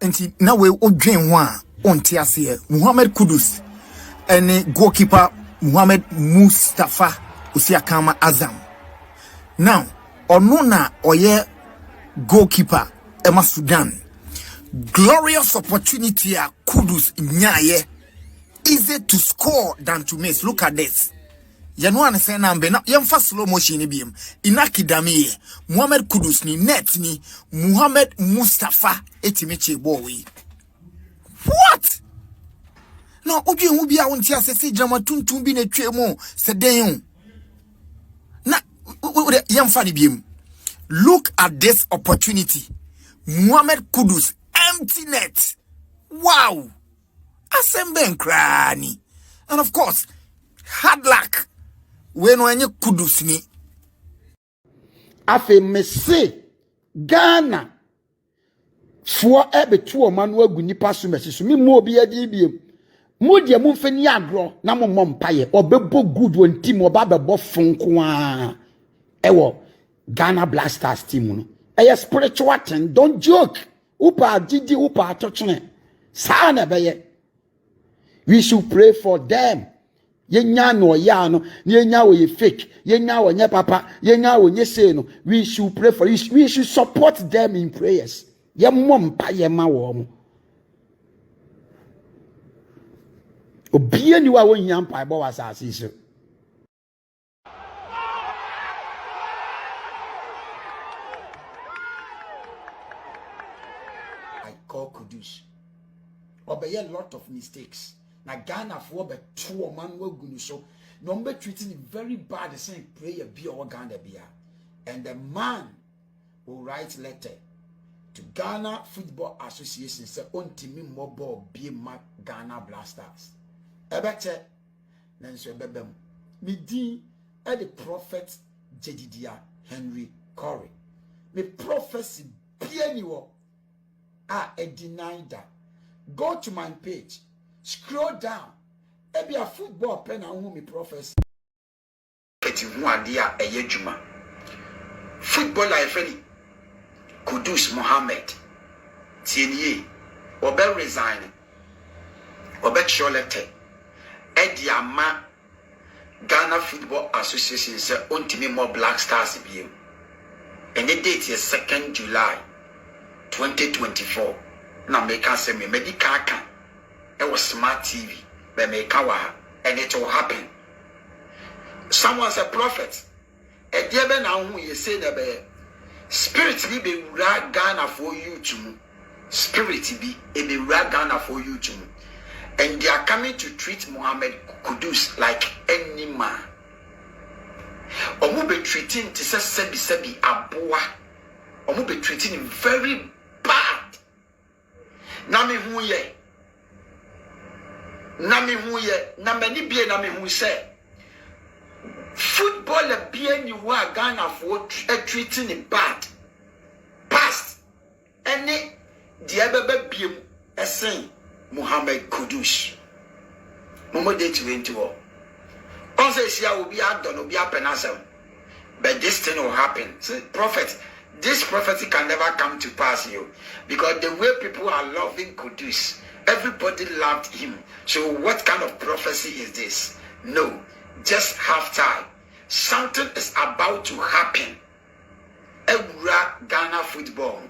Enti na we odwen ho a onte ase Muhammad Kudus ene goalkeeper Muhammad Mustafa Osiakama Azam. Now ono na oye goalkeeper Emma Sudan. Glorious opportunity a Kudus nyaye. Easy to score than to miss. Look at this. You know what I'm saying? Yamfa slow motion ni biem. Inakidami Muhammad Kudus ni net ni Muhammad Mustafa etimeche boy. What? No, obi enhubi a wonti asese drama tuntum bi na twemo seden. Na yamfa ni biem. Look at this opportunity. Muhammad Kudus empty net. Wow. Asemben krani. And of course, hard luck. When you Kudus ni. Afe mese Ghana for ebe tuo manuwa gu nipa so mese mi mo obi adi biem. Mo de mo mfani agro na mo mpaye obebo good won team oba bebo fonko a ewo Ghana Blackstars team no. Eye spiritual thing, don't joke. Upa didi upa atochene. Sa na beye. We should pray for them. Yenya no ya no, yenya wo ye fake, yenya wo nye papa, yenya wo nye say no. We should pray for it. We should support them in prayers. Ye mompa ye ma wo mo. Obi ani wa wo nya mpa bo wasase so. I call Kudus. Obey a lot of mistakes. Na Ghana for be two man we gunu so number treating it very bad the same prayer be or Ghana be. And the man will write letter to Ghana Football Association say on me mobile be ma Ghana Blackstars. Ebete nanso ebebem me din e the prophet Jedidia Henry Corey. Me prophecy be anywo a deny that. Go to my page. Scroll down. Ebi a football pen and me prophecy. Eti hu ade a eye djuma. Football life any Kudus Muhammad. Tienye. Obe resign. Obe cholete. Edi ama Ghana Football Association say ontimi more Blackstars biem. And the date is 2nd July 2024. Na make us say me medical can. It was smart TV, but make and it will happen. Someone's a prophet. A dear now who you say that spirit be rag Ghana for you to spirit be rag Ghana for you to, and they are coming to treat Muhammad Kudus like any man. Or will be treating to say sebi aboa. Or will be treating him very bad. Nami who ye. Na me hu ye na mani bie na me hu say football bie ni wa Ghana for treating it bad past any the ebebe biem esen Muhammad Kudus momo date 21 on say sia will be adon obi apenasem but this thing will happen. See, prophet, this prophecy can never come to pass you because the way people are loving Kudus, everybody loved him. So what kind of prophecy is this? No, just half time. Something is about to happen. Ebra Ghana football.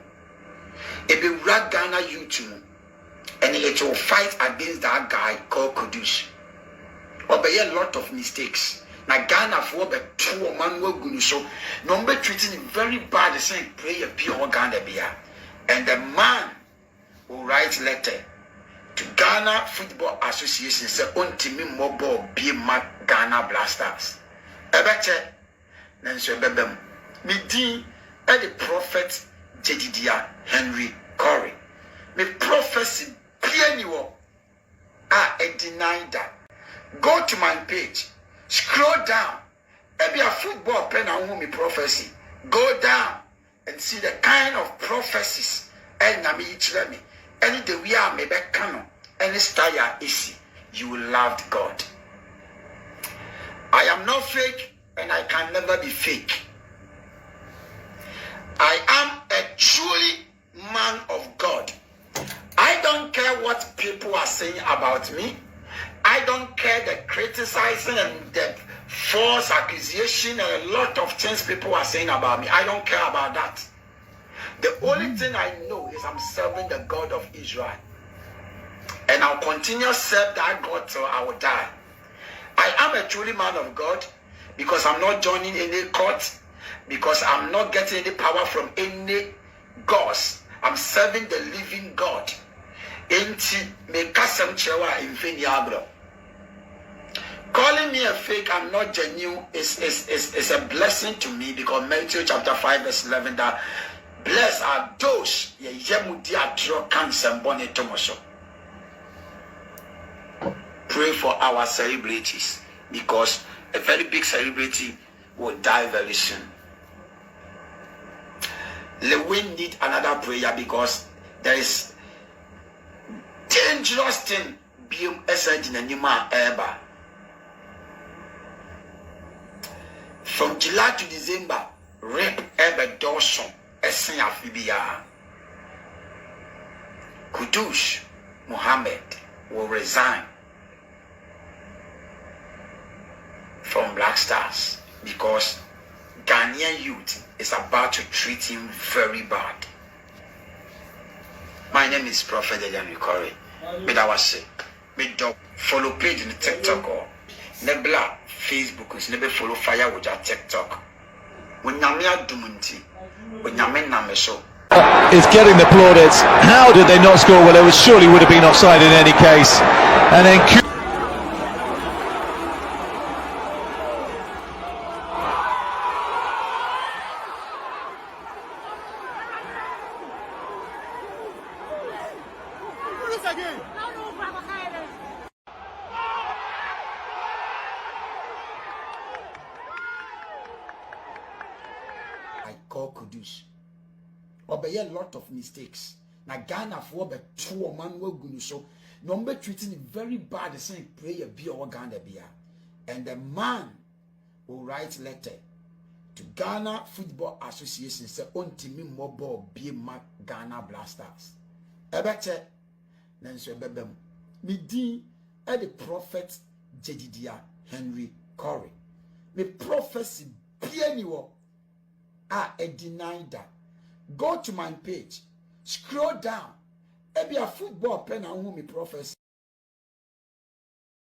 Ebra Ghana YouTube. And it will fight against that guy called Kudus. Obey a lot of mistakes. Now Ghana for the two man will go so number treating him very bad the same prayer pure Ghana beer. And the man will write letter to Ghana Football Association say ontimi mobile be ma Ghana Blackstars. Ebete nanso bebem me din e the prophet Jedidia Henry Corey. Me prophecy pianiwo a deny that. Go to my page, scroll down, maybe a football pen and me prophecy. Go down and see the kind of prophecies and me any the we are maybe canon, any style is you will love God. I am not fake and I can never be fake. I am a truly man of God. care what people are saying about me. I don't care the criticizing and the false accusation and a lot of things people are saying about me. I don't care about that. The only thing I know is I'm serving the God of Israel. And I'll continue to serve that God till I will die. I am a truly man of God because I'm not joining any court, because I'm not getting any power from any gods. I'm serving the living God. Calling me a fake, I'm not genuine, is a blessing to me, because Matthew chapter 5 verse 11 that blessed are those pray for our celebrities, because a very big celebrity will die very soon. We need another prayer because there is dangerous thing being said in a new ever. From July to December, rape ever Dawson, Essen Afibia. Kudus, Muhammad will resign from Blackstars because Ghanaian youth is about to treat him very bad. My name is Prophet Elian Corey. May that was it. May dog follow page in the TikTok or Nebla Facebook is never follow Fire Oja TikTok. When Namia Dumunti, when Yamen Nameso is getting the plaudits. How did they not score? Well, it was surely would have been offside in any case. And then I call Kudus. Obey a lot of mistakes. Na Ghana for be two man will go so. Number treating it very bad. The same prayer be or Ghana be. And the man will write letter to Ghana Football Association. Say on team mobile be Ghana Blackstars. Ebete nanso ebebem. Me din e the prophet Jedidia Henry Corey. Me prophecy be anyone. I deny that. Go to my page, scroll down. Maybe a football pen and me prophecy.